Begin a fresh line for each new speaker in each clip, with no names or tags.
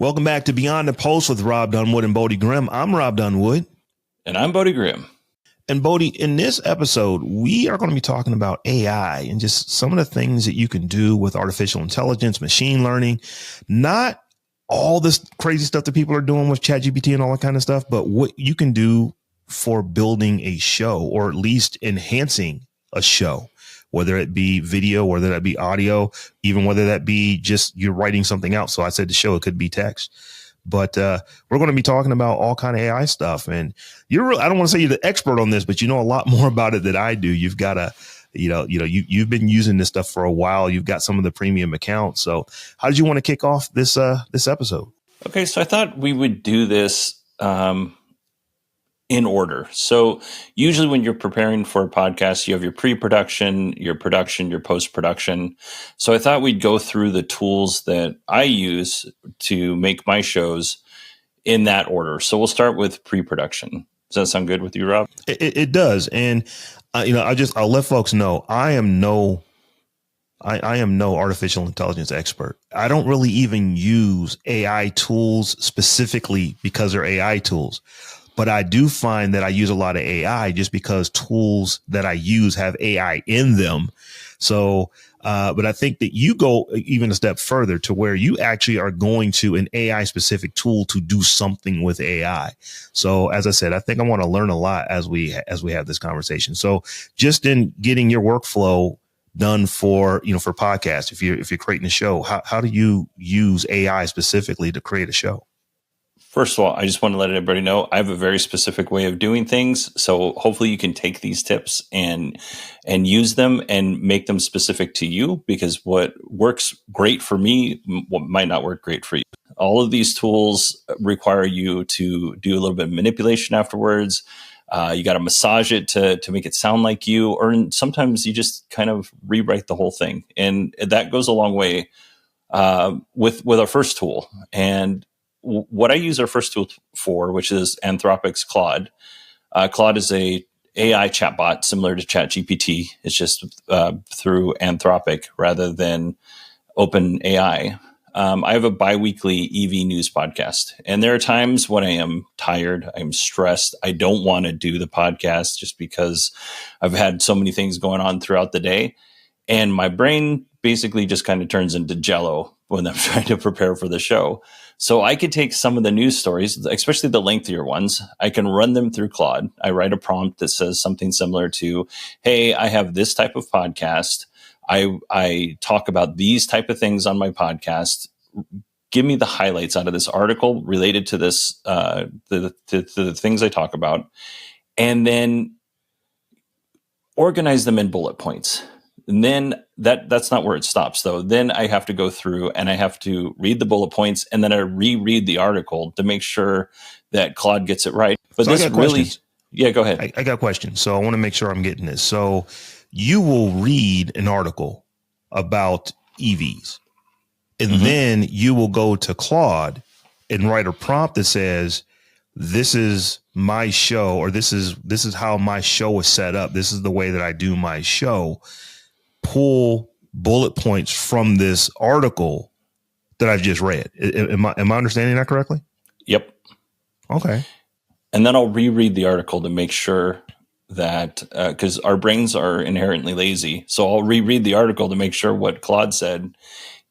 Welcome back to Beyond the Post with Rob Dunwood and Bodie Grimm. I'm Rob Dunwood.
And I'm Bodie Grimm.
And Bodie, in this episode, we are going to be talking about AI and just some of the things that you can do with artificial intelligence, machine learning, not all this crazy stuff that people are doing with ChatGPT and all that kind of stuff, but what you can do for building a show or at least enhancing a show, whether it be video, whether that be audio, even whether that be just you're writing something out. So I said the show, it could be text. But we're going to be talking about all kind of AI stuff. And I don't want to say you're the expert on this, but you know a lot more about it than I do. You've got you've been using this stuff for a while. You've got some of the premium accounts. So how did you want to kick off this episode?
Okay, so I thought we would do this in order. So usually when you're preparing for a podcast, you have your pre-production, your production, your post-production. So I thought we'd go through the tools that I use to make my shows in that order. So we'll start with pre-production. Does that sound good with you, Rob?
It does. And, I'll let folks know I am no artificial intelligence expert. I don't really even use AI tools specifically because they're AI tools. But I do find that I use a lot of AI just because tools that I use have AI in them. So, but I think that you go even a step further to where you actually are going to an AI specific tool to do something with AI. So as I said, I think I want to learn a lot as we have this conversation. So just in getting your workflow done for podcasts, if you're creating a show, how do you use AI specifically to create a show?
First of all, I just want to let everybody know I have a very specific way of doing things. So hopefully you can take these tips and use them and make them specific to you, because what works great for me might not work great for you. All of these tools require you to do a little bit of manipulation afterwards. You got to massage it to make it sound like you, or sometimes you just kind of rewrite the whole thing. And that goes a long way with our first tool. And what I use our first tool for, which is Anthropic's Claude. Claude is a AI chatbot similar to ChatGPT. It's just through Anthropic rather than OpenAI. I have a biweekly EV news podcast, and there are times when I am tired, I'm stressed, I don't want to do the podcast just because I've had so many things going on throughout the day, and my brain basically just kind of turns into jello when I'm trying to prepare for the show. So I could take some of the news stories, especially the lengthier ones. I can run them through Claude. I write a prompt that says something similar to, hey, I have this type of podcast. I talk about these type of things on my podcast. Give me the highlights out of this article related to this, the things I talk about, and then organize them in bullet points. And then that's not where it stops, though. Then I have to go through and I have to read the bullet points, and then I reread the article to make sure that Claude gets it right. But
so
this really, yeah, go ahead.
I got a question. So I want to make sure I'm getting this. So you will read an article about EVs, and then you will go to Claude and write a prompt that says, this is my show, or this is how my show is set up. This is the way that I do my show. Pull bullet points from this article that I've just read. Am I understanding that correctly?
Yep.
Okay.
And then I'll reread the article to make sure that, because our brains are inherently lazy. So I'll reread the article to make sure what Claude said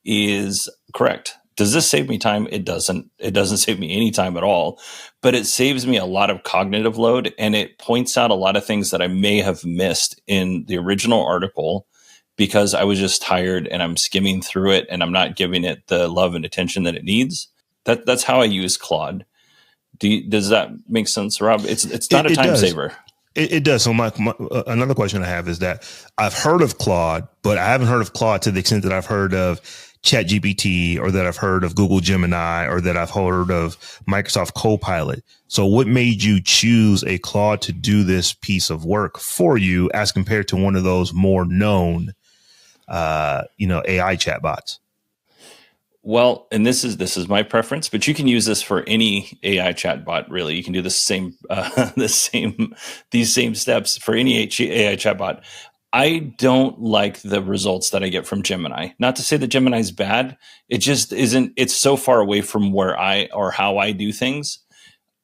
is correct. Does this save me time? It doesn't. It doesn't save me any time at all, but it saves me a lot of cognitive load, and it points out a lot of things that I may have missed in the original article because I was just tired and I'm skimming through it and I'm not giving it the love and attention that it needs. That's how I use Claude. Does that make sense, Rob? It's not a time saver.
It does. So my another question I have is that I've heard of Claude, but I haven't heard of Claude to the extent that I've heard of ChatGPT, or that I've heard of Google Gemini, or that I've heard of Microsoft Copilot. So what made you choose a Claude to do this piece of work for you as compared to one of those more known, AI chatbots?
Well, and this is my preference, but you can use this for any AI chatbot. Really, you can do these same steps for any AI chatbot. I don't like the results that I get from Gemini. Not to say that Gemini is bad. It just isn't. It's so far away from where I or how I do things.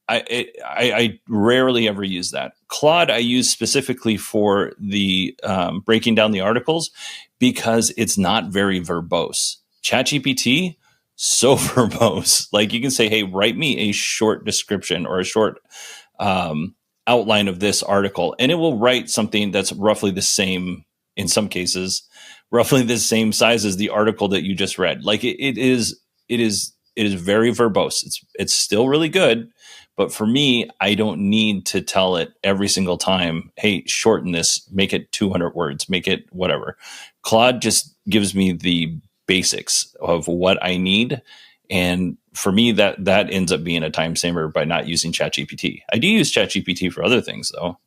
I rarely ever use that. Claude I use specifically for the breaking down the articles because it's not very verbose. ChatGPT, so verbose. Like you can say, hey, write me a short description or a short outline of this article, and it will write something that's roughly the same, in some cases, roughly the same size as the article that you just read. Like it is very verbose. It's still really good, but for me, I don't need to tell it every single time, hey, shorten this, make it 200 words, make it whatever. Claude just gives me the basics of what I need. And for me, that ends up being a time saver by not using ChatGPT. I do use ChatGPT for other things, though.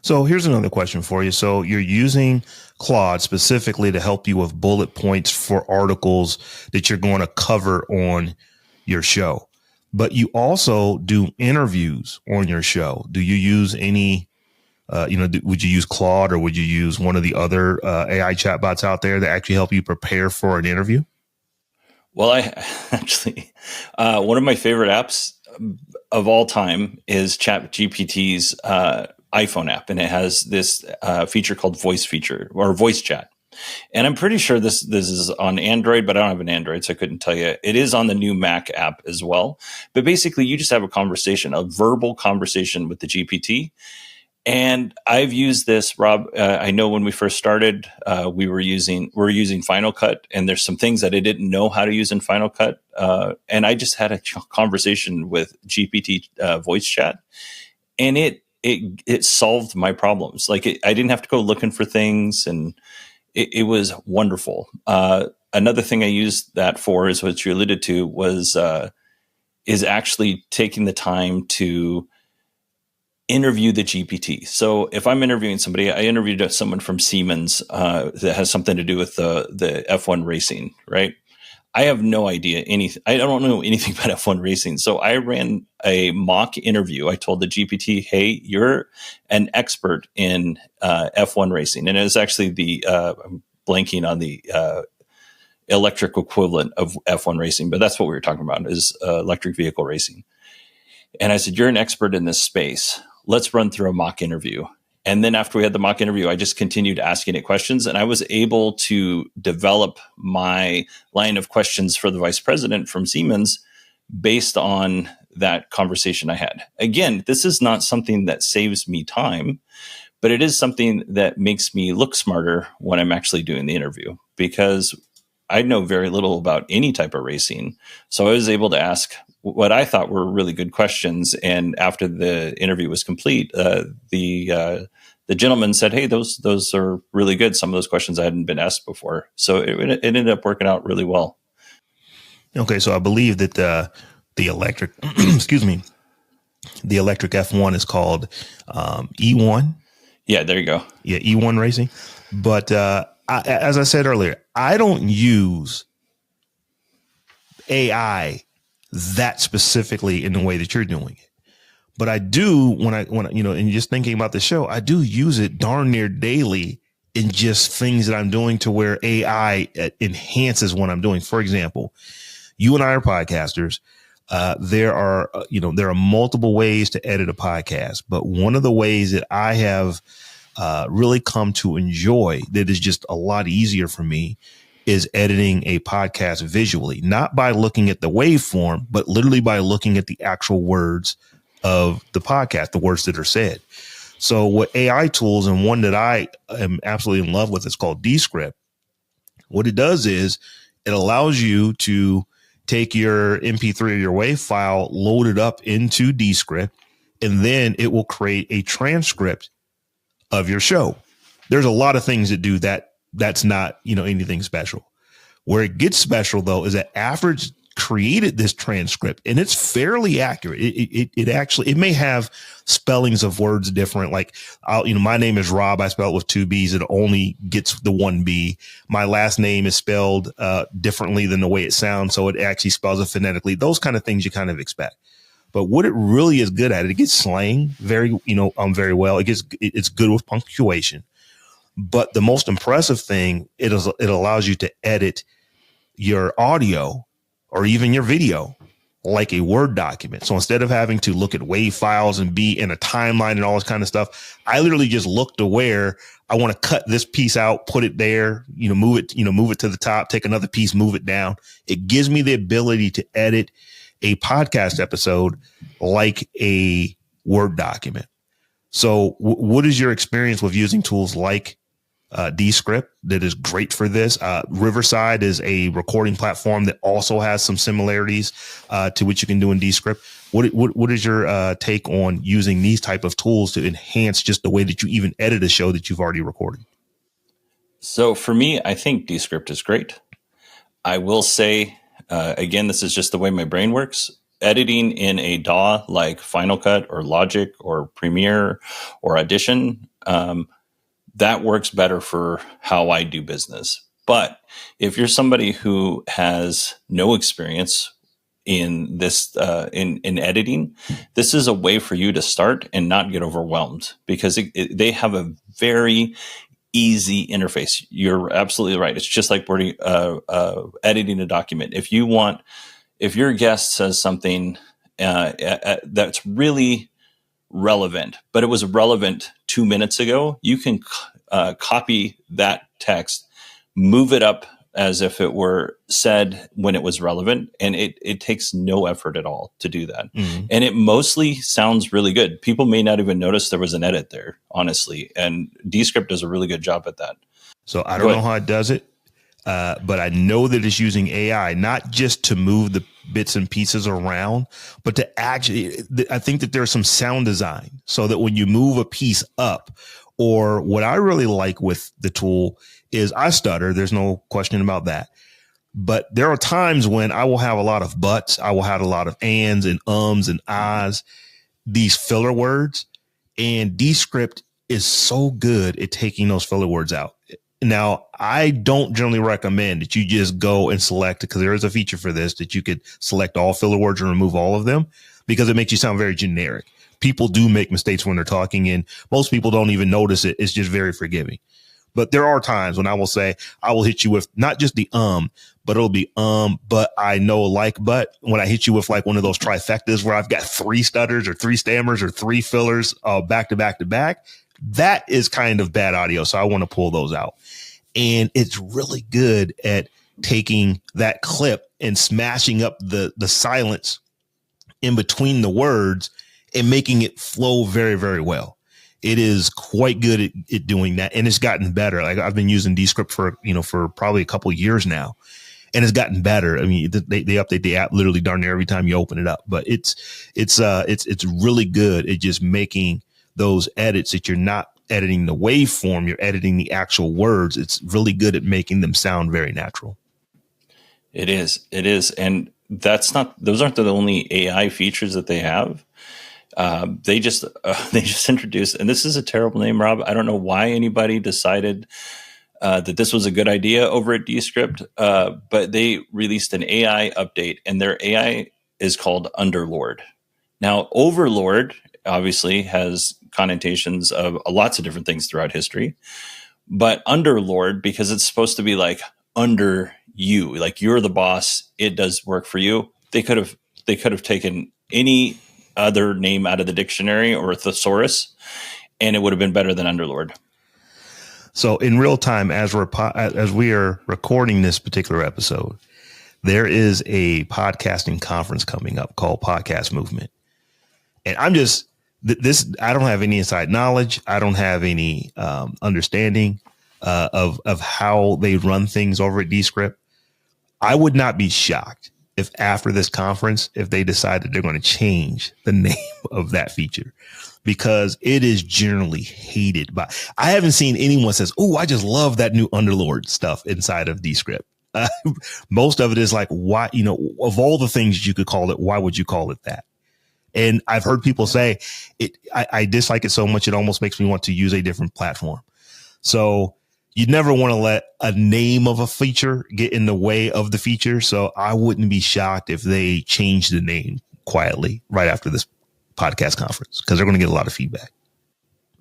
So here's another question for you. So you're using Claude specifically to help you with bullet points for articles that you're going to cover on your show, but you also do interviews on your show. Do you use any, would you use Claude or would you use one of the other AI chatbots out there that actually help you prepare for an interview?
Well, I actually, one of my favorite apps of all time is ChatGPT's iPhone app, and it has this feature called voice chat. And I'm pretty sure this is on Android, but I don't have an Android, so I couldn't tell you. It is on the new Mac app as well. But basically, you just have a verbal conversation with the GPT. And I've used this, Rob. I know when we first started, we were using Final Cut, and there's some things that I didn't know how to use in Final Cut. And I just had a conversation with GPT voice chat, and it solved my problems. Like I didn't have to go looking for things, and it was wonderful. Another thing I used that for is what you alluded to is actually taking the time to interview the GPT. So if I'm interviewing somebody, I interviewed someone from Siemens that has something to do with the F1 racing, right? I have no idea anything. I don't know anything about F1 racing. So I ran a mock interview. I told the GPT, hey, you're an expert in F1 racing. And it was actually I'm blanking on the electric equivalent of F1 racing, but that's what we were talking about is electric vehicle racing. And I said, you're an expert in this space. Let's run through a mock interview. And then after we had the mock interview, I just continued asking it questions, and I was able to develop my line of questions for the vice president from Siemens based on that conversation I had. Again, this is not something that saves me time, but it is something that makes me look smarter when I'm actually doing the interview, because I know very little about any type of racing. So I was able to ask what I thought were really good questions. And after the interview was complete, the gentleman said, hey, those are really good. Some of those questions I hadn't been asked before. So it ended up working out really well.
Okay. So I believe that the electric, excuse me, the electric F1 is called E1.
Yeah, there you go.
Yeah, E1 racing. But as I said earlier, I don't use AI that specifically in the way that you're doing it. But I do when and just thinking about the show, I do use it darn near daily in just things that I'm doing to where AI enhances what I'm doing. For example, you and I are podcasters. There are multiple ways to edit a podcast, but one of the ways that I have really come to enjoy that is just a lot easier for me is editing a podcast visually, not by looking at the waveform, but literally by looking at the actual words of the podcast, the words that are said. So what AI tools, and one that I am absolutely in love with, is called Descript. What it does is it allows you to take your MP3 or your WAV file, load it up into Descript, and then it will create a transcript of your show. There's a lot of things that do that. That's not, anything special. Where it gets special, though, is that after it's created this transcript, and it's fairly accurate. It may have spellings of words different. Like, my name is Rob. I spell it with 2 B's. It only gets the 1 B. My last name is spelled differently than the way it sounds. So it actually spells it phonetically. Those kind of things you kind of expect. But what it really is good at, it gets slang very well. It's good with punctuation. But the most impressive thing, it allows you to edit your audio or even your video like a Word document. So instead of having to look at WAV files and be in a timeline and all this kind of stuff, I literally just look to where I want to cut this piece out, put it there, move it to the top, take another piece, move it down. It gives me the ability to edit a podcast episode like a Word document. So what is your experience with using tools like Descript that is great for this? Riverside is a recording platform that also has some similarities to what you can do in Descript. What is your take on using these type of tools to enhance just the way that you even edit a show that you've already recorded?
So for me, I think Descript is great. I will say, again, this is just the way my brain works. Editing in a DAW like Final Cut or Logic or Premiere or Audition, that works better for how I do business. But if you're somebody who has no experience in this, in editing, this is a way for you to start and not get overwhelmed, because they have a very easy interface. You're absolutely right. It's just like editing a document. If your guest says something that's really relevant, but it was relevant 2 minutes ago, you can copy that text, move it up as if it were said when it was relevant, and it takes no effort at all to do that. Mm-hmm. And it mostly sounds really good. People may not even notice there was an edit there, honestly, and Descript does a really good job at that.
So I don't know how it does it, but I know that it's using AI, not just to move the bits and pieces around, but to actually, I think that there's some sound design so that when you move a piece up, or what I really like with the tool is I stutter. There's no question about that. But there are times when I will have a lot of buts. I will have a lot of ands and ums and ahs, these filler words, and Descript is so good at taking those filler words out. Now, I don't generally recommend that you just go and select, because there is a feature for this that you could select all filler words and remove all of them, because it makes you sound very generic. People do make mistakes when they're talking, and most people don't even notice it. It's just very forgiving. But there are times when I will hit you with not just the but it'll be but I know, like, but when I hit you with like one of those trifectas where I've got 3 stutters or 3 stammers or 3 fillers back to back to back, that is kind of bad audio. So I want to pull those out. And it's really good at taking that clip and smashing up the silence in between the words and making it flow very, very well. It is quite good at doing that. And it's gotten better. Like, I've been using Descript for probably a couple of years now, and it's gotten better. I mean, they update the app literally darn near every time you open it up, but it's really good at just making those edits that you're not editing the waveform, you're editing the actual words. It's really good at making them sound very natural.
It is. And those aren't the only AI features that they have. They just introduced, and this is a terrible name, Rob. I don't know why anybody decided that this was a good idea over at Descript, but they released an AI update, and their AI is called Underlord. Now, Overlord obviously has connotations of lots of different things throughout history, but Underlord, because it's supposed to be like under you, like you're the boss, it does work for you. They could have taken any other name out of the dictionary or a thesaurus, and it would have been better than Underlord.
So in real time, as we are recording this particular episode, there is a podcasting conference coming up called Podcast Movement. And I don't have any inside knowledge. I don't have any understanding of how they run things over at Descript. I would not be shocked if after this conference, if they decide that they're going to change the name of that feature, because it is generally hated by, I haven't seen anyone says, "Oh, I just love that new Underlord stuff inside of Descript." Most of it is like, why, of all the things you could call it, why would you call it that? And I've heard people say I dislike it so much, it almost makes me want to use a different platform. So you never want to let a name of a feature get in the way of the feature. So I wouldn't be shocked if they change the name quietly right after this podcast conference, because they're going to get a lot of feedback.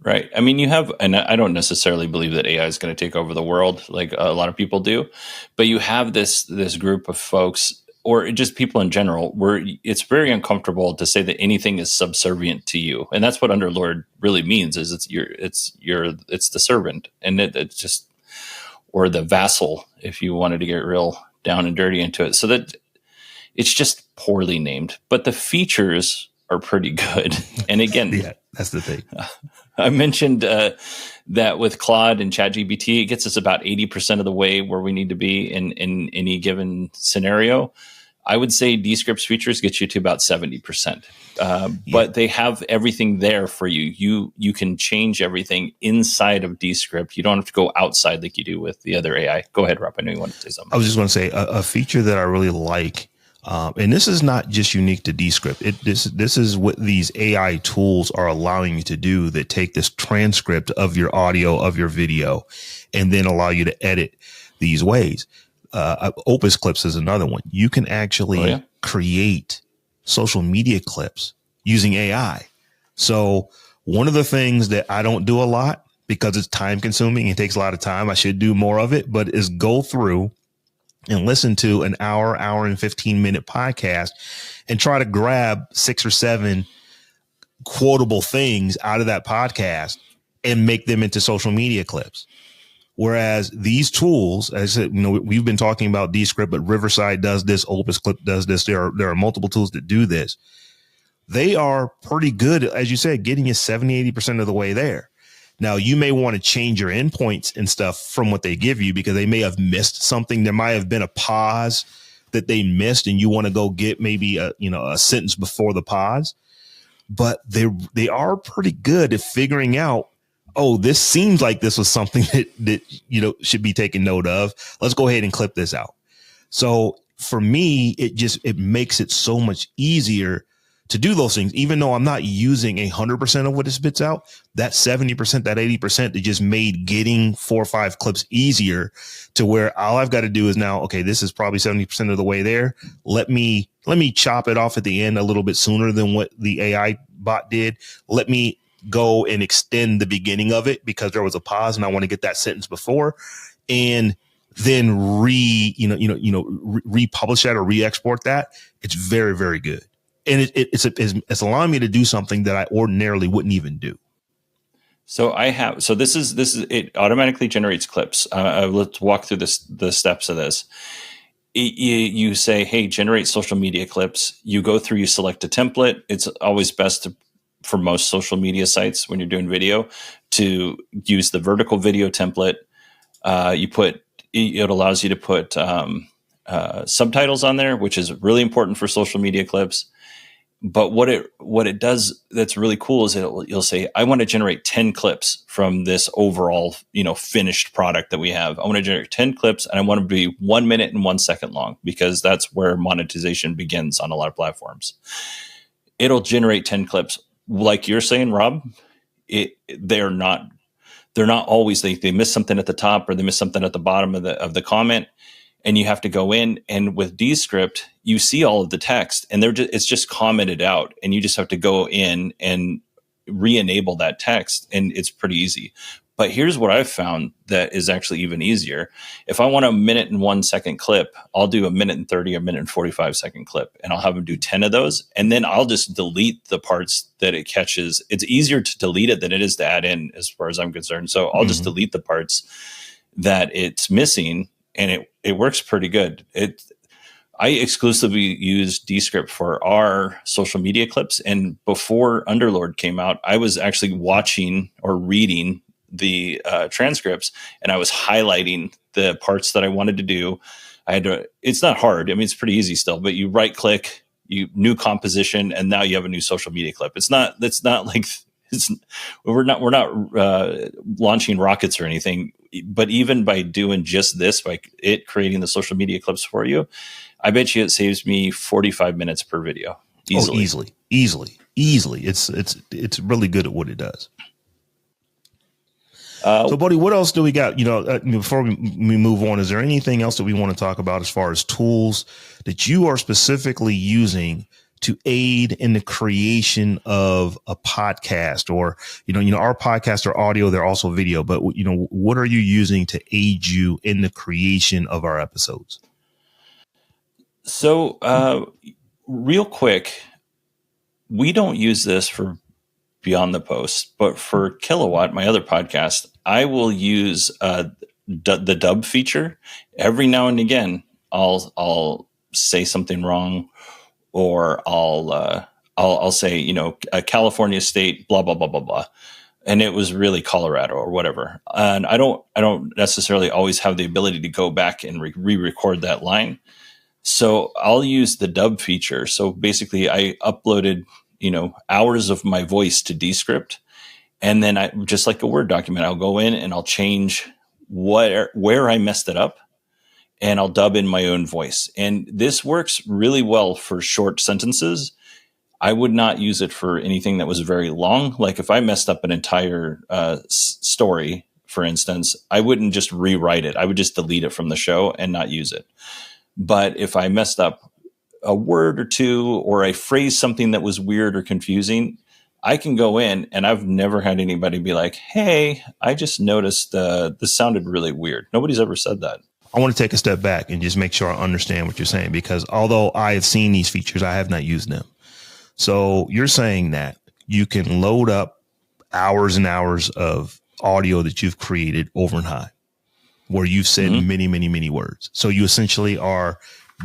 Right. I mean, you have, and I don't necessarily believe that AI is going to take over the world like a lot of people do, but you have this group of folks, or just people in general, where it's very uncomfortable to say that anything is subservient to you, and that's what underlord really means. Is it's the servant, and it's just, or the vassal, if you wanted to get real down and dirty into it. So that it's just poorly named, but the features are pretty good. And again,
Yeah, that's the thing.
I mentioned that with Claude and ChatGPT, it gets us about 80% of the way where we need to be in any given scenario. I would say Descript's features get you to about 70%. But they have everything there for you. You can change everything inside of Descript. You don't have to go outside like you do with the other AI. Go ahead, Rob. I know you wanted to say something.
I was just going to say a feature that I really like, and this is not just unique to Descript. This is what these AI tools are allowing you to do, that take this transcript of your audio, of your video, and then allow you to edit these ways. Opus Clips is another one. You can actually create social media clips using AI. So one of the things that I don't do a lot, because it's time consuming, it takes a lot of time, I should do more of it, but is go through and listen to an hour and 15-minute podcast and try to grab 6 or 7 quotable things out of that podcast and make them into social media clips. Whereas these tools, as I said, we've been talking about Descript, but Riverside does this, Opus Clip does this. There are multiple tools that do this. They are pretty good, as you said, getting you 70, 80% of the way there. Now, you may want to change your endpoints and stuff from what they give you, because they may have missed something. There might have been a pause that they missed, and you want to go get maybe a sentence before the pause. But they are pretty good at figuring out, oh, this seems like this was something that should be taken note of. Let's go ahead and clip this out. So for me, it makes it so much easier to do those things, even though I'm not using 100% of what it spits out. That 70%, that 80%, that just made getting 4 or 5 clips easier, to where all I've got to do is now, okay, this is probably 70% of the way there. Let me chop it off at the end a little bit sooner than what the AI bot did. Let me go and extend the beginning of it because there was a pause and I want to get that sentence before, and then republish that or re-export that. It's very, very good. And it's allowing me to do something that I ordinarily wouldn't even do.
So this is it automatically generates clips. Let's walk through the steps of this. You say, hey, generate social media clips. You go through, you select a template. It's always best for most social media sites when you're doing video to use the vertical video template. It allows you to put subtitles on there, which is really important for social media clips. But what it does that's really cool is you'll say, I want to generate 10 clips from this overall, finished product that we have. I want to generate 10 clips, and I want to be 1 minute and 1 second long, because that's where monetization begins on a lot of platforms. It'll generate 10 clips. Like you're saying, Rob, they're not always, they miss something at the top or they miss something at the bottom of the comment. And you have to go in, and with Descript, you see all of the text, and it's just commented out, and you just have to go in and re-enable that text, and it's pretty easy. But here's what I've found that is actually even easier. If I want a 1 and 1 second clip, I'll do a 1:30, a 1:45 clip, and I'll have them do 10 of those, and then I'll just delete the parts that it catches. It's easier to delete it than it is to add in, as far as I'm concerned. So I'll just delete the parts that it's missing, and it works pretty good. I exclusively use Descript for our social media clips. And before Underlord came out, I was actually watching or reading the transcripts, and I was highlighting the parts that I wanted to do. It's not hard. I mean, it's pretty easy still, but you right click, new composition, and now you have a new social media clip. We're not launching rockets or anything, but even by doing just this, by it creating the social media clips for you, I bet you it saves me 45 minutes per video. Easily. It's
really good at what it does. So, buddy, what else do we got? Before we move on, is there anything else that we want to talk about as far as tools that you are specifically using to aid in the creation of a podcast? Or, our podcasts are audio, they're also video, but what are you using to aid you in the creation of our episodes?
So, real quick, we don't use this for Beyond the Post, but for Kilowatt, my other podcast, I will use the dub feature. Every now and again, I'll say something wrong, or I'll say, a California state, blah blah blah blah blah, and it was really Colorado or whatever. And I don't necessarily always have the ability to go back and re-record that line. So I'll use the dub feature. So basically, I uploaded hours of my voice to Descript, and then I, just like a Word document, I'll go in and I'll change where I messed it up, and I'll dub in my own voice. And this works really well for short sentences. I would not use it for anything that was very long. Like if I messed up an entire story, for instance, I wouldn't just rewrite it. I would just delete it from the show and not use it. But if I messed up a word or two, or I phrased something that was weird or confusing, I can go in, and I've never had anybody be like, hey, I just noticed this sounded really weird. Nobody's ever said that.
I want to take a step back and just make sure I understand what you're saying, because although I have seen these features, I have not used them. So you're saying that you can load up hours and hours of audio that you've created over and high, where you've said many, many, many words. So you essentially are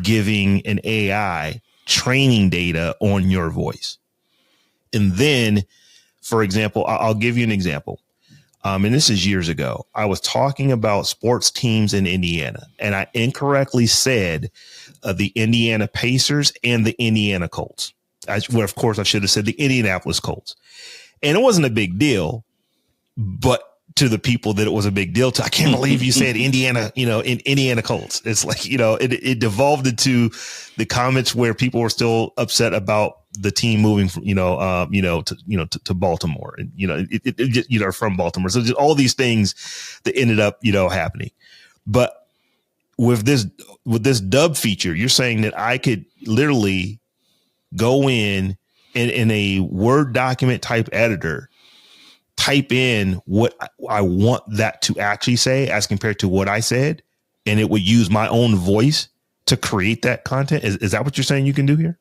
giving an AI training data on your voice. And then, for example, I'll give you an example. And this is years ago. I was talking about sports teams in Indiana, and I incorrectly said the Indiana Pacers and the Indiana Colts. Of course, I should have said the Indianapolis Colts. And it wasn't a big deal, but to the people that it was a big deal to, I can't believe you said Indiana, in Indiana Colts. It's like, it devolved into the comments where people were still upset about the team moving from, to Baltimore, and, from Baltimore. So just all these things that ended up, happening. But with this dub feature, you're saying that I could literally go in a Word document type editor, type in what I want that to actually say as compared to what I said, and it would use my own voice to create that content. Is that what you're saying you can do here?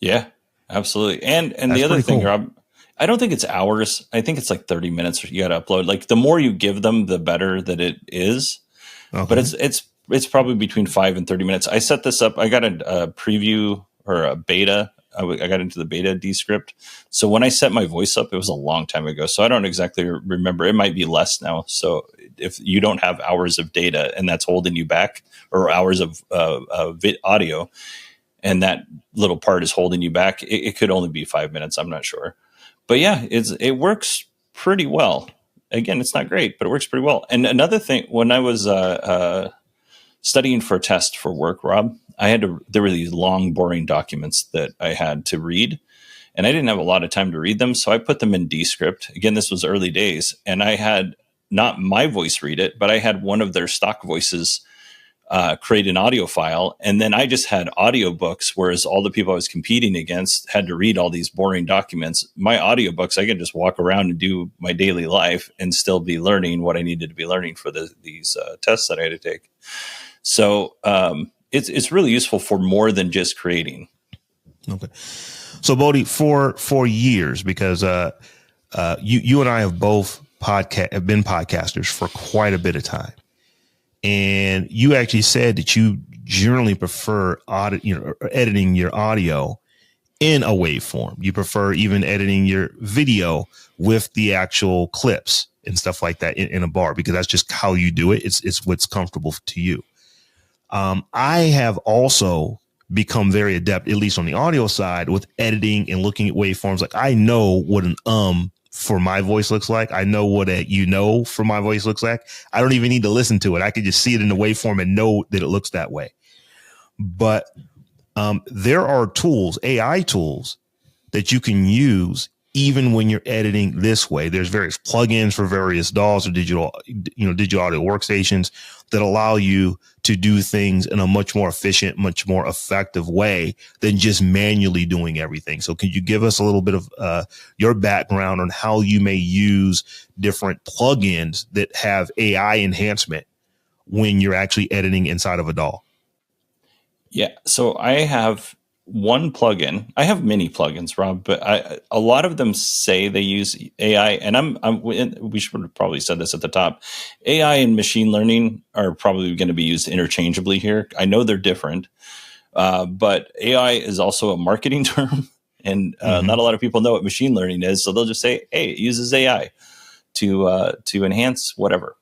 Yeah, absolutely. And the other thing, Rob, I don't think it's hours. I think it's like 30 minutes you got to upload. Like the more you give them, the better that it is. Okay. But it's probably between 5 and 30 minutes. I set this up. I got a preview or a beta. I got into the beta Descript. So when I set my voice up, it was a long time ago. So I don't exactly remember. It might be less now. So if you don't have hours of data and that's holding you back, or hours of audio, and that little part is holding you back, it could only be 5 minutes. I'm not sure. But yeah, it works pretty well. Again, it's not great, but it works pretty well. And another thing, when I was studying for a test for work, Rob, there were these long, boring documents that I had to read, and I didn't have a lot of time to read them. So I put them in Descript. Again, this was early days, and I had not my voice read it, but I had one of their stock voices create an audio file. And then I just had audiobooks, whereas all the people I was competing against had to read all these boring documents. My audiobooks, I could just walk around and do my daily life and still be learning what I needed to be learning for these tests that I had to take. So, it's really useful for more than just creating.
Okay. So Bodie, for years, because you and I have both have been podcasters for quite a bit of time. And you actually said that you generally prefer editing your audio in a waveform. You prefer even editing your video with the actual clips and stuff like that in a bar, because that's just how you do it. It's what's comfortable to you. I have also become very adept, at least on the audio side, with editing and looking at waveforms. Like I know what an for my voice looks like. I know what a for my voice looks like. I don't even need to listen to it. I can just see it in the waveform and know that it looks that way. But there are tools, AI tools, that you can use even when you're editing this way. There's various plugins for various DAWs or digital audio workstations that allow you to do things in a much more efficient, much more effective way than just manually doing everything. So can you give us a little bit of your background on how you may use different plugins that have AI enhancement when you're actually editing inside of a DAW?
Yeah. So I have one plugin. I have many plugins, Rob, but a lot of them say they use AI, and we should have probably said this at the top. AI and machine learning are probably going to be used interchangeably here. I know they're different, but AI is also a marketing term, and not a lot of people know what machine learning is. So they'll just say, "Hey, it uses AI to enhance whatever."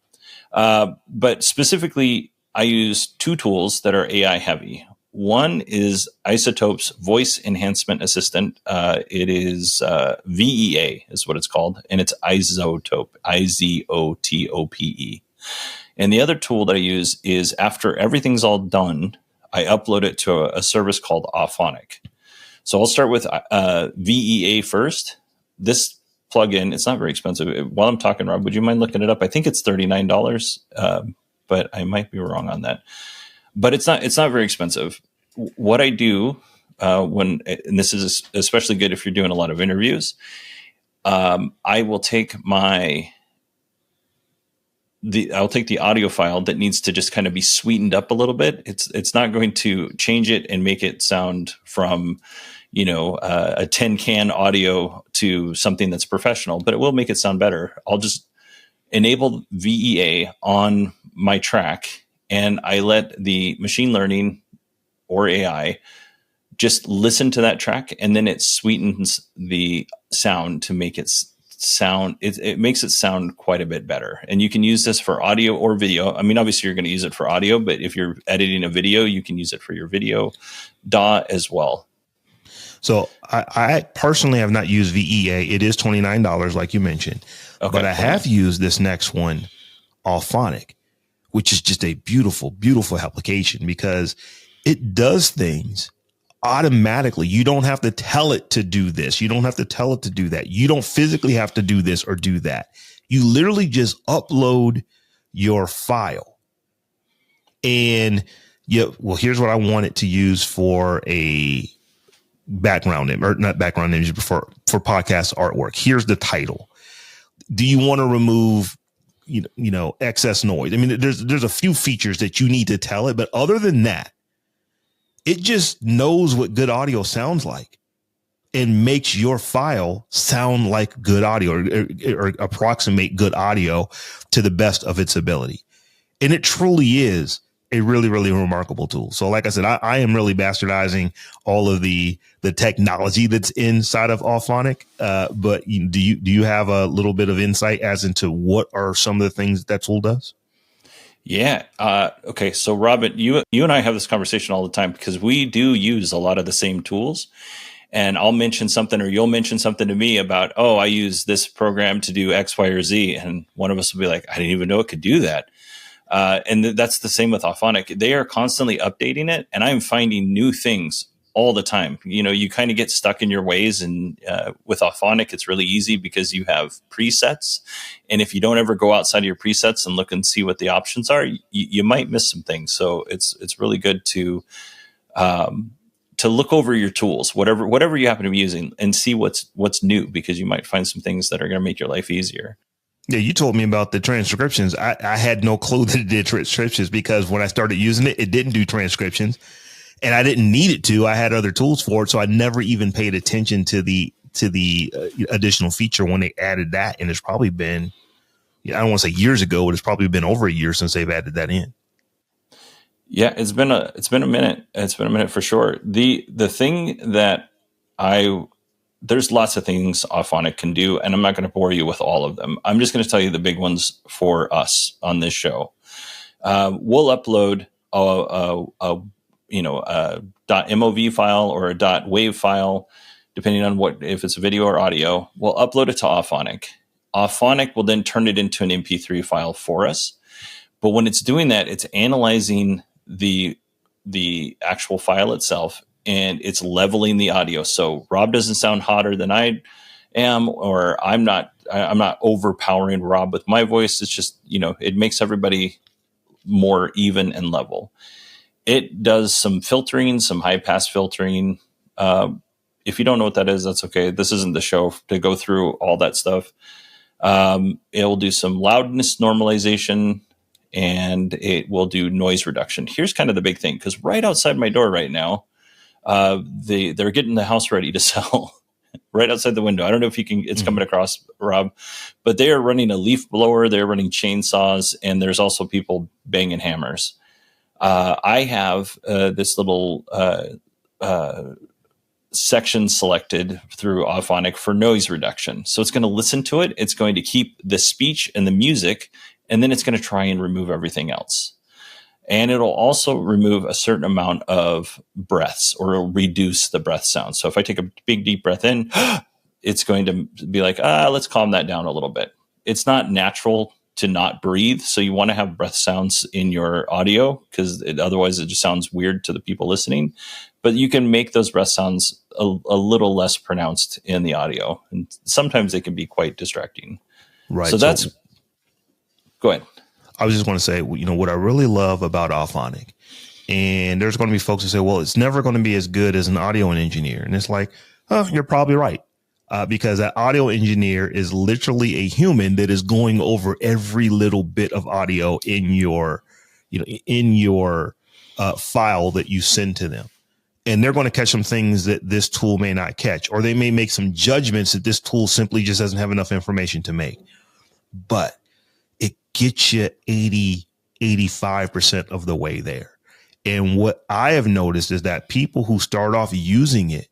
But specifically, I use two tools that are AI heavy. One is Isotope's Voice Enhancement Assistant. It is VEA is what it's called, and it's Isotope, Izotope. And the other tool that I use is after everything's all done, I upload it to a service called Auphonic. So I'll start with VEA first. This plugin, it's not very expensive. While I'm talking, Rob, would you mind looking it up? I think it's $39, but I might be wrong on that. But it's not very expensive. What I do and this is especially good if you're doing a lot of interviews, I will take I'll take the audio file that needs to just kind of be sweetened up a little bit. It's not going to change it and make it sound from, a tin can audio to something that's professional, but it will make it sound better. I'll just enable VEA on my track, and I let the machine learning or AI just listen to that track, and then it sweetens the sound to make it sound. It makes it sound quite a bit better. And you can use this for audio or video. I mean, obviously you're going to use it for audio, but if you're editing a video, you can use it for your video DAW as well.
So I personally have not used VEA. It is $29, like you mentioned, but I have used this next one, Auphonic, which is just a beautiful, beautiful application because it does things automatically. You don't have to tell it to do this. You don't have to tell it to do that. You don't physically have to do this or do that. You literally just upload your file. And here's what I want it to use for a background image, or not background image, but for podcast artwork. Here's the title. Do you want to remove excess noise? I mean, there's a few features that you need to tell it, but other than that, it just knows what good audio sounds like and makes your file sound like good audio or approximate good audio to the best of its ability. And it truly is a really, really remarkable tool. So like I said, I am really bastardizing all of the technology that's inside of Auphonic. But do you have a little bit of insight as into what are some of the things that tool does?
Yeah. Okay. So Robin, you and I have this conversation all the time because we do use a lot of the same tools, and I'll mention something or you'll mention something to me about, I use this program to do X, Y, or Z. And one of us will be like, I didn't even know it could do that. And that's the same with Auphonic. They are constantly updating it, and I'm finding new things all the time. You kind of get stuck in your ways, and with Auphonic, it's really easy because you have presets. And if you don't ever go outside of your presets and look and see what the options are, you might miss some things. So it's really good to look over your tools, whatever you happen to be using, and see what's new, because you might find some things that are going to make your life easier.
Yeah, you told me about the transcriptions. I had no clue that it did transcriptions, because when I started using it, it didn't do transcriptions, and I didn't need it to. I had other tools for it, so I never even paid attention to the additional feature when they added that. And it's probably been, I don't want to say years ago, but it's probably been over a year since they've added that in.
Yeah, it's been a minute. It's been a minute for sure. The thing that there's lots of things Auphonic can do, and I'm not going to bore you with all of them. I'm just going to tell you the big ones for us on this show. We'll upload a .mov file or a .wav file, depending on if it's a video or audio. We'll upload it to Auphonic. Auphonic will then turn it into an MP3 file for us. But when it's doing that, it's analyzing the actual file itself, and it's leveling the audio. So Rob doesn't sound hotter than I am, or I'm not overpowering Rob with my voice. It's just, it makes everybody more even and level. It does some filtering, some high pass filtering. If you don't know what that is, that's okay. This isn't the show to go through all that stuff. It will do some loudness normalization, and it will do noise reduction. Here's kind of the big thing, because right outside my door right now, they're getting the house ready to sell. Right outside the window. I don't know if you can, it's coming across, Rob, but they are running a leaf blower. They're running chainsaws, and there's also people banging hammers. I have this little section selected through Auphonic for noise reduction. So it's going to listen to it. It's going to keep the speech and the music, and then it's going to try and remove everything else. And it'll also remove a certain amount of breaths, or it'll reduce the breath sound. So if I take a big, deep breath in, it's going to be like, let's calm that down a little bit. It's not natural to not breathe. So you want to have breath sounds in your audio, because otherwise it just sounds weird to the people listening. But you can make those breath sounds a little less pronounced in the audio. And sometimes they can be quite distracting.
Right.
So that's, go ahead.
I was just going to say, what I really love about Auphonic, and there's going to be folks who say, well, it's never going to be as good as an audio engineer. And it's like, oh, you're probably right. Because that audio engineer is literally a human that is going over every little bit of audio in your file that you send to them. And they're going to catch some things that this tool may not catch, or they may make some judgments that this tool simply just doesn't have enough information to make. But it gets you 85% of the way there. And what I have noticed is that people who start off using it,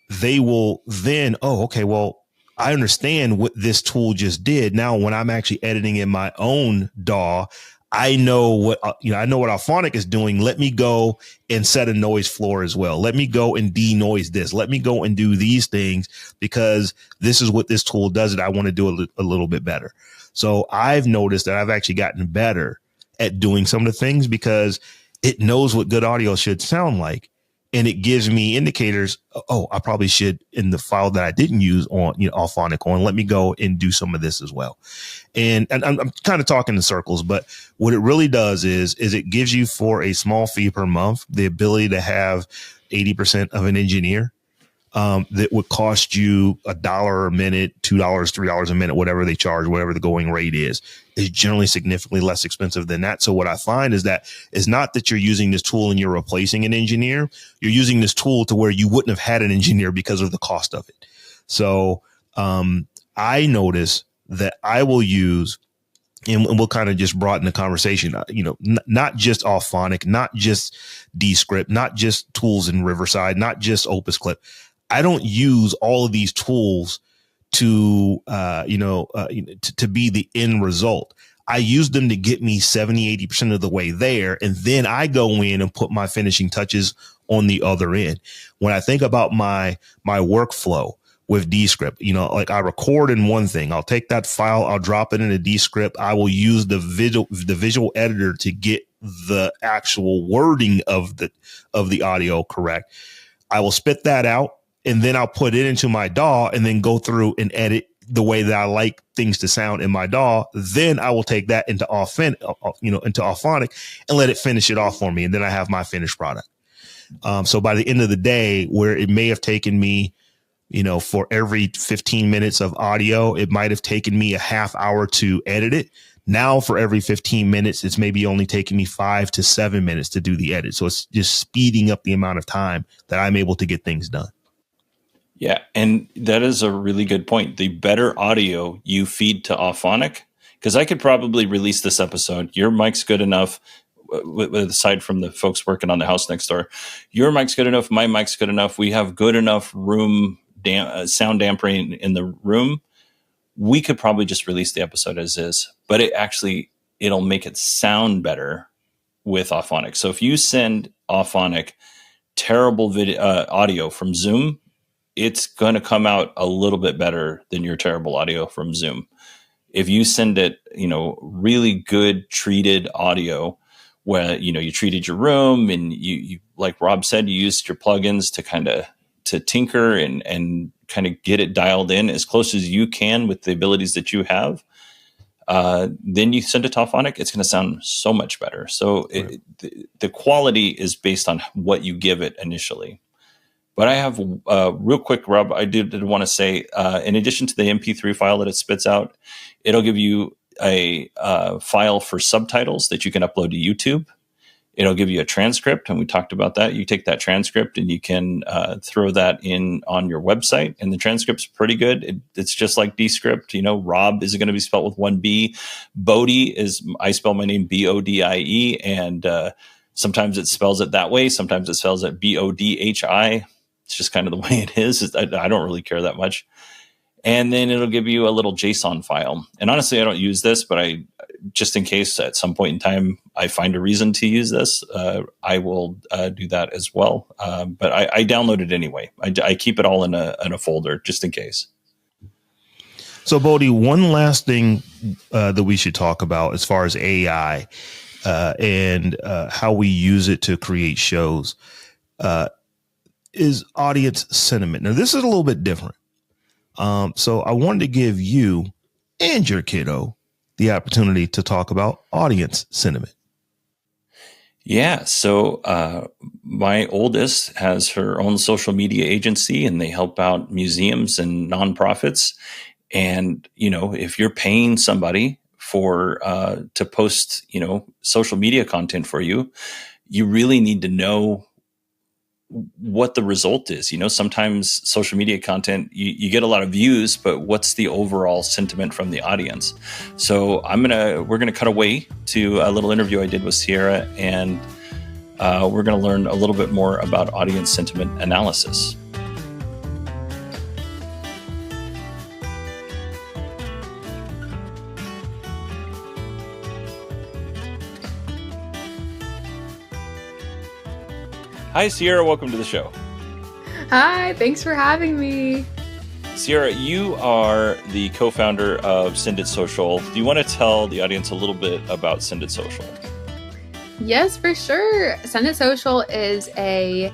they will then, I understand what this tool just did. Now, when I'm actually editing in my own DAW, I know what Auphonic is doing. Let me go and set a noise floor as well. Let me go and denoise this. Let me go and do these things, because this is what this tool does, and I want to do a little bit better. So I've noticed that I've actually gotten better at doing some of the things, because it knows what good audio should sound like. And it gives me indicators. Oh, I probably should, in the file that I didn't use on, Auphonic on, let me go and do some of this as well. And I'm kind of talking in circles, but what it really does is it gives you, for a small fee per month, the ability to have 80% of an engineer. That would cost you $1 a minute, $2, $3 a minute, whatever they charge, whatever the going rate is generally significantly less expensive than that. So what I find is that it's not that you're using this tool and you're replacing an engineer. You're using this tool to where you wouldn't have had an engineer because of the cost of it. So I notice that I will use, and we'll kind of just broaden the conversation, not just Auphonic, not just Descript, not just tools in Riverside, not just Opus Clip. I don't use all of these tools to be the end result. I use them to get me 70, 80% of the way there. And then I go in and put my finishing touches on the other end. When I think about my workflow with Descript, I record in one thing. I'll take that file, I'll drop it in a Descript. I will use the visual editor to get the actual wording of the audio correct. I will spit that out, and then I'll put it into my DAW and then go through and edit the way that I like things to sound in my DAW. Then I will take that into Auphonic and let it finish it off for me. And then I have my finished product. So by the end of the day, where it may have taken me, for every 15 minutes of audio, it might have taken me a half hour to edit it. Now for every 15 minutes, it's maybe only taking me 5 to 7 minutes to do the edit. So it's just speeding up the amount of time that I'm able to get things done.
Yeah, and that is a really good point. The better audio you feed to Auphonic, because I could probably release this episode. Your mic's good enough, aside from the folks working on the house next door. Your mic's good enough. My mic's good enough. We have good enough room sound dampening in the room. We could probably just release the episode as is, but it'll make it sound better with Auphonic. So if you send Auphonic terrible video audio from Zoom, it's going to come out a little bit better than your terrible audio from Zoom. If you send it, really good treated audio where, you treated your room and you, like Rob said, you used your plugins to kind of tinker and kind of get it dialed in as close as you can with the abilities that you have. Then you send it to Auphonic, it's going to sound so much better. So the quality is based on what you give it initially. But I have real quick, Rob, I did want to say, in addition to the MP3 file that it spits out, it'll give you a file for subtitles that you can upload to YouTube. It'll give you a transcript, and we talked about that. You take that transcript and you can throw that in on your website, and the transcript's pretty good. It's just like Descript. Rob is going to be spelled with one B. Bodie I spell my name Bodie, and sometimes it spells it that way. Sometimes it spells it Bodhi. It's just kind of the way it is. I don't really care that much. And then it'll give you a little JSON file. And honestly, I don't use this, but just in case at some point in time I find a reason to use this, I will do that as well. But I download it anyway. I keep it all in a folder just in case.
So, Bodhi, one last thing that we should talk about as far as AI and how we use it to create shows is audience sentiment. Now, this is a little bit different. So I wanted to give you and your kiddo the opportunity to talk about audience sentiment.
Yeah. So my oldest has her own social media agency, and they help out museums and nonprofits. And, if you're paying somebody to post, social media content for you, you really need to know what the result is. Sometimes social media content, you get a lot of views, but what's the overall sentiment from the audience? So we're going to cut away to a little interview I did with Sierra, and we're going to learn a little bit more about audience sentiment analysis. Hi, Sierra. Welcome to the show.
Hi, thanks for having me.
Sierra, you are the co-founder of Send It Social. Do you want to tell the audience a little bit about Send It Social?
Yes, for sure. Send It Social is a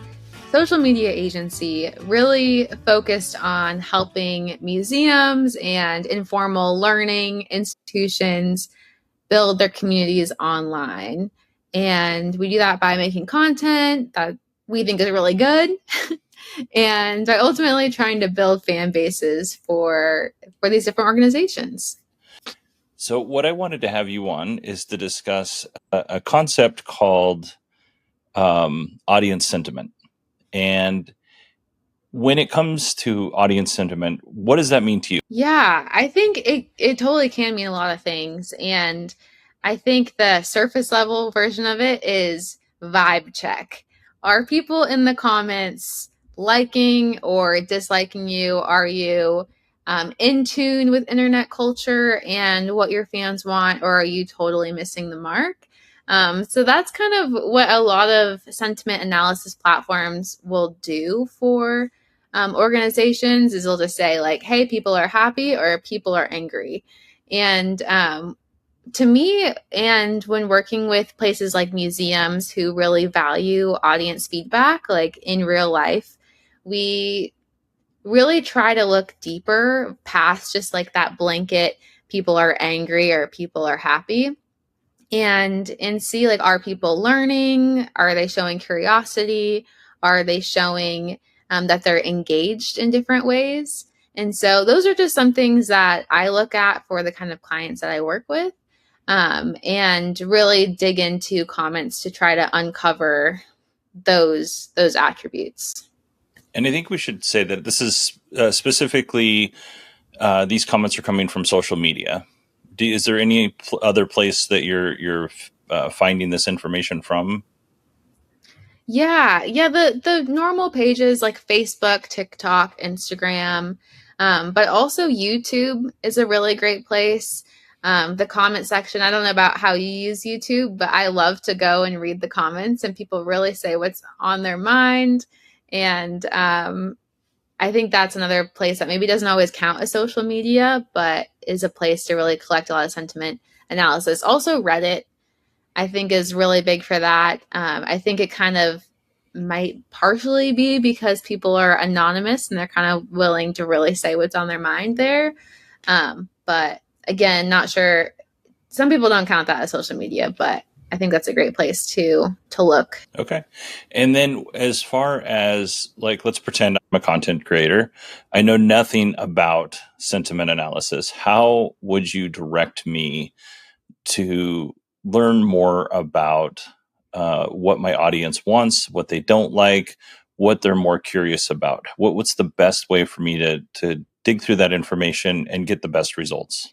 social media agency really focused on helping museums and informal learning institutions build their communities online. And we do that by making content that we think is really good and by ultimately trying to build fan bases for these different organizations.
So what I wanted to have you on is to discuss a concept called audience sentiment. And when it comes to audience sentiment, what does that mean to you?
Yeah, I think it totally can mean a lot of things. And I think the surface level version of it is vibe check. Are people in the comments liking or disliking you? Are you in tune with internet culture and what your fans want, or are you totally missing the mark? So that's kind of what a lot of sentiment analysis platforms will do for organizations, is they'll just say like, hey, people are happy or people are angry. And to me, and when working with places like museums who really value audience feedback, like in real life, we really try to look deeper past just like that blanket, people are angry or people are happy, and see like, are people learning? Are they showing curiosity? Are they showing that they're engaged in different ways? And so those are just some things that I look at for the kind of clients that I work with. And really dig into comments to try to uncover those attributes.
And I think we should say that this is specifically, these comments are coming from social media. Is there any other place that you're finding this information from?
Yeah. The normal pages like Facebook, TikTok, Instagram, but also YouTube is a really great place. The comment section, I don't know about how you use YouTube, but I love to go and read the comments, and people really say what's on their mind. And I think that's another place that maybe doesn't always count as social media, but is a place to really collect a lot of sentiment analysis. Also, Reddit, I think, is really big for that. I think it kind of might partially be because people are anonymous and they're kind of willing to really say what's on their mind there. But again, not sure. Some people don't count that as social media, but I think that's a great place to look.
Okay. And then as far as like, let's pretend I'm a content creator. I know nothing about sentiment analysis. How would you direct me to learn more about what my audience wants, what they don't like, what they're more curious about? What's the best way for me to dig through that information and get the best results?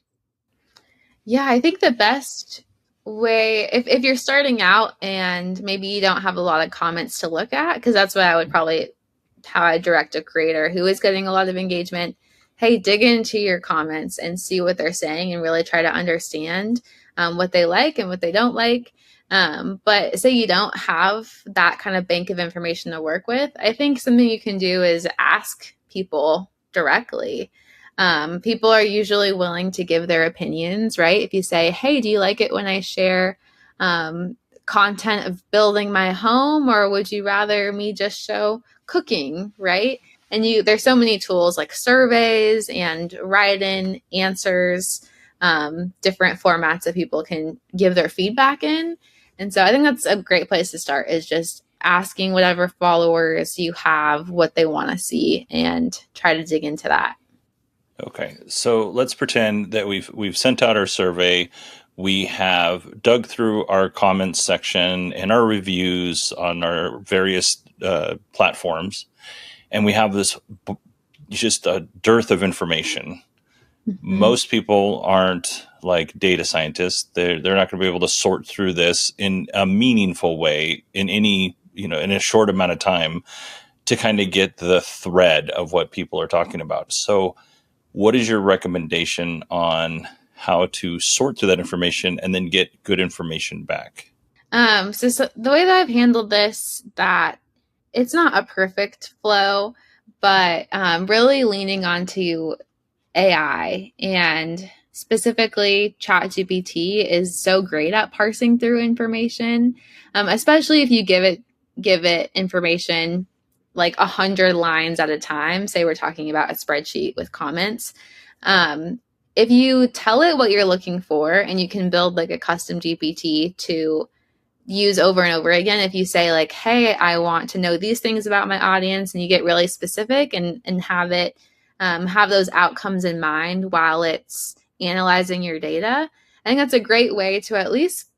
Yeah, I think the best way, if you're starting out and maybe you don't have a lot of comments to look at, because that's what I would probably, how I direct a creator who is getting a lot of engagement. Hey, dig into your comments and see what they're saying and really try to understand what they like and what they don't like. But say you don't have that kind of bank of information to work with, I think something you can do is ask people directly. People are usually willing to give their opinions, right? If you say, hey, do you like it when I share content of building my home, or would you rather me just show cooking, right? And there's so many tools like surveys and write-in answers, different formats that people can give their feedback in. And so I think that's a great place to start, is just asking whatever followers you have what they want to see and try to dig into that.
Okay, so let's pretend that we've sent out our survey. We have dug through our comments section and our reviews on our various platforms, and we have this just a dearth of information. Mm-hmm. Most people aren't like data scientists. They're not going to be able to sort through this in a meaningful way in any, in a short amount of time to kind of get the thread of what people are talking about. So what is your recommendation on how to sort through that information and then get good information back?
So the way that I've handled this, that it's not a perfect flow, but really leaning onto AI, and specifically ChatGPT is so great at parsing through information, especially if you give it information like 100 lines at a time. Say we're talking about a spreadsheet with comments. If you tell it what you're looking for, and you can build like a custom GPT to use over and over again. If you say like, hey, I want to know these things about my audience, and you get really specific and have it have those outcomes in mind while it's analyzing your data, I think that's a great way to at least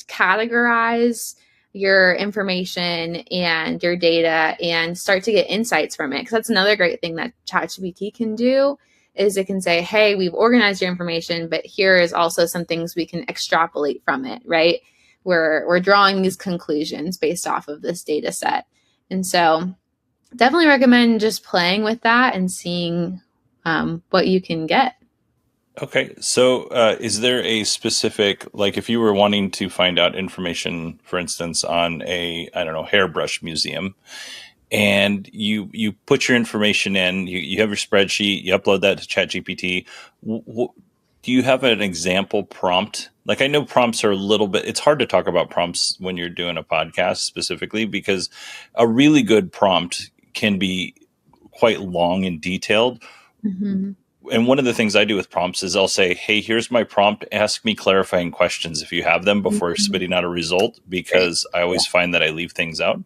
categorize your information and your data and start to get insights from it. Because that's another great thing that ChatGPT can do, is it can say, hey, we've organized your information, but here is also some things we can extrapolate from it, right? We're drawing these conclusions based off of this data set. And so definitely recommend just playing with that and seeing what you can get.
Okay. So is there a specific, like if you were wanting to find out information, for instance, on a, hairbrush museum, and you put your information in, you have your spreadsheet, you upload that to ChatGPT. Do you have an example prompt? Like I know prompts are a little bit, it's hard to talk about prompts when you're doing a podcast specifically, because a really good prompt can be quite long and detailed. Mm-hmm. And one of the things I do with prompts is I'll say, hey, here's my prompt. Ask me clarifying questions if you have them before spitting out a result, because I always find that I leave things out.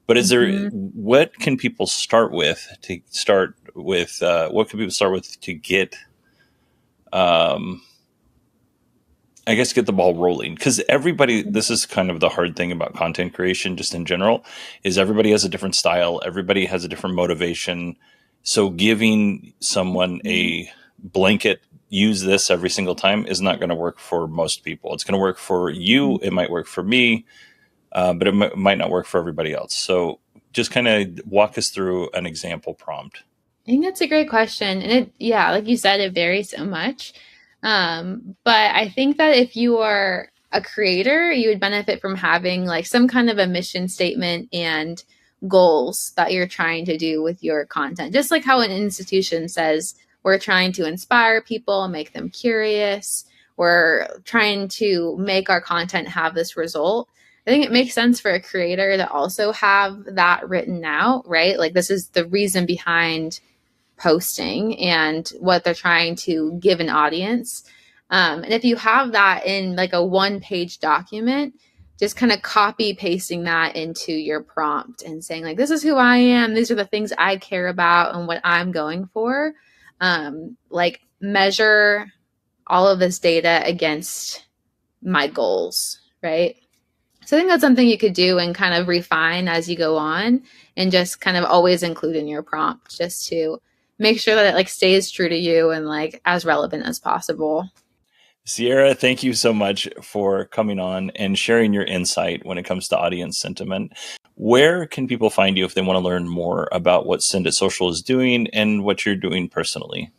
But is there, what can people start with what can people start with to get, get the ball rolling? Because everybody, this is kind of the hard thing about content creation just in general, is everybody has a different style. Everybody has a different motivation. So giving someone a blanket, use this every single time, is not going to work for most people. It's going to work for you. It might work for me, but it might not work for everybody else. So just kind of walk us through an example prompt.
I think that's a great question. And like you said, it varies so much. But I think that if you are a creator, you would benefit from having like some kind of a mission statement and goals that you're trying to do with your content. Just like how an institution says, we're trying to inspire people, make them curious. We're trying to make our content have this result. I think it makes sense for a creator to also have that written out, right? Like this is the reason behind posting and what they're trying to give an audience. And if you have that in like a 1-page document, just kind of copy pasting that into your prompt and saying like, this is who I am. These are the things I care about and what I'm going for. Like measure all of this data against my goals, right? So I think that's something you could do and kind of refine as you go on, and just kind of always include in your prompt just to make sure that it like stays true to you and like as relevant as possible.
Sierra, thank you so much for coming on and sharing your insight when it comes to audience sentiment. Where can people find you if they want to learn more about what Send It Social is doing and what you're doing personally?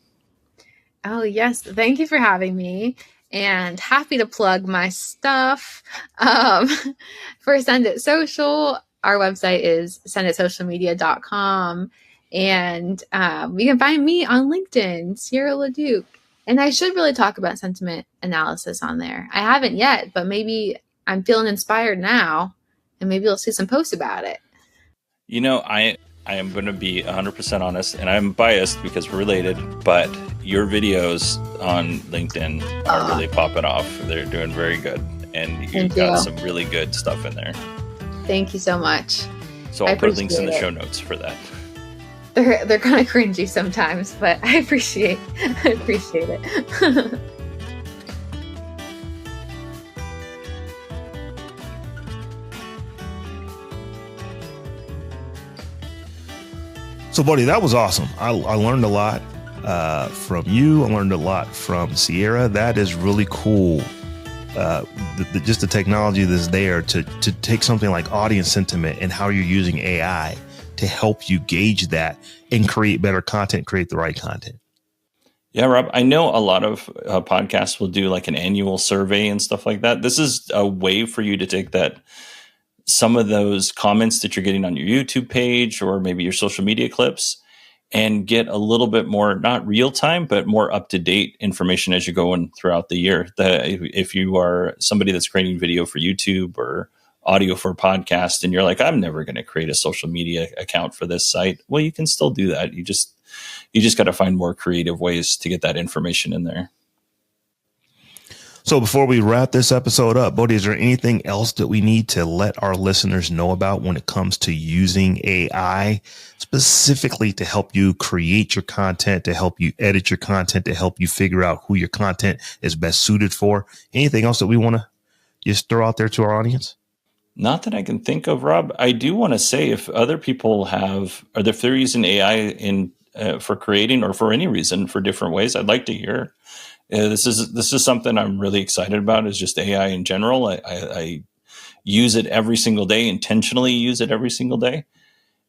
Oh, yes. Thank you for having me, and happy to plug my stuff. For Send It Social, our website is senditsocialmedia.com. And you can find me on LinkedIn, Sierra LaDuke. And I should really talk about sentiment analysis on there. I haven't yet, but maybe I'm feeling inspired now, and maybe you'll see some posts about it.
I am going to be 100% honest, and I'm biased because we're related, but your videos on LinkedIn are really popping off. They're doing very good, and you've got some really good stuff in there.
Thank you so much.
So I'll put links in the show notes for that.
They're kind of cringy sometimes, but I appreciate it.
So, buddy, that was awesome. I learned a lot from you. I learned a lot from Sierra. That is really cool. Just the technology that's there to take something like audience sentiment and how you're using AI to help you gauge that and create better content, create the right content.
Yeah, Rob, I know a lot of podcasts will do like an annual survey and stuff like that. This is a way for you to take some of those comments that you're getting on your YouTube page or maybe your social media clips and get a little bit more, not real time, but more up-to-date information as you're going throughout the year. If you are somebody that's creating video for YouTube or audio for a podcast and you're like, I'm never going to create a social media account for this site. Well, you can still do that. You just got to find more creative ways to get that information in there.
So before we wrap this episode up, Bodhi, is there anything else that we need to let our listeners know about when it comes to using AI specifically to help you create your content, to help you edit your content, to help you figure out who your content is best suited for? Anything else that we want to just throw out there to our audience?
Not that I can think of, Rob. I do want to say if other people if they're using AI for creating or for any reason for different ways, I'd like to hear. This is something I'm really excited about, is just AI in general. I use it every single day, intentionally use it every single day.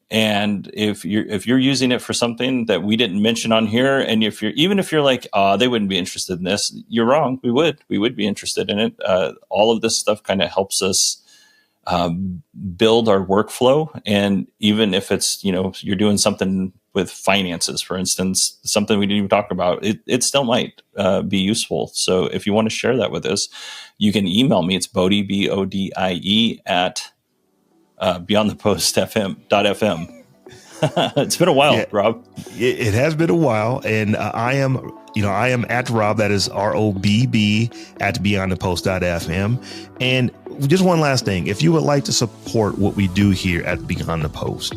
And if you're using it for something that we didn't mention on here, and if you're like, they wouldn't be interested in this, you're wrong. We would be interested in it. All of this stuff kind of helps us build our workflow. And even if it's, you're doing something with finances, for instance, something we didn't even talk about, it still might be useful. So if you want to share that with us, you can email me. It's Bodie, BODIE at beyondthepost.fm. It's been a while, yeah, Rob.
It has been a while. And I am at Rob, that is ROBB at beyondthepost.fm. And just one last thing. If you would like to support what we do here at Beyond the Post,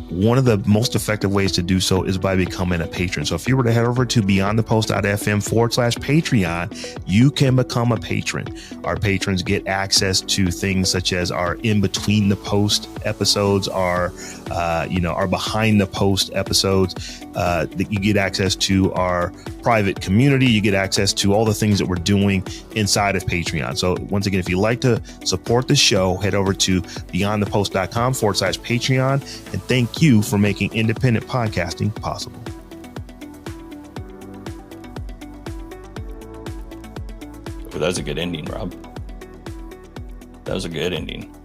one of the most effective ways to do so is by becoming a patron. So if you were to head over to beyondthepost.fm/Patreon, you can become a patron. Our patrons get access to things such as our in between the post episodes, our behind the post episodes. That you get access to our private community. You get access to all the things that we're doing inside of Patreon. So once again, if you'd like to support the show, head over to beyondthepost.com/Patreon, and thank you for making independent podcasting possible.
That was a good ending, Rob. That was a good ending.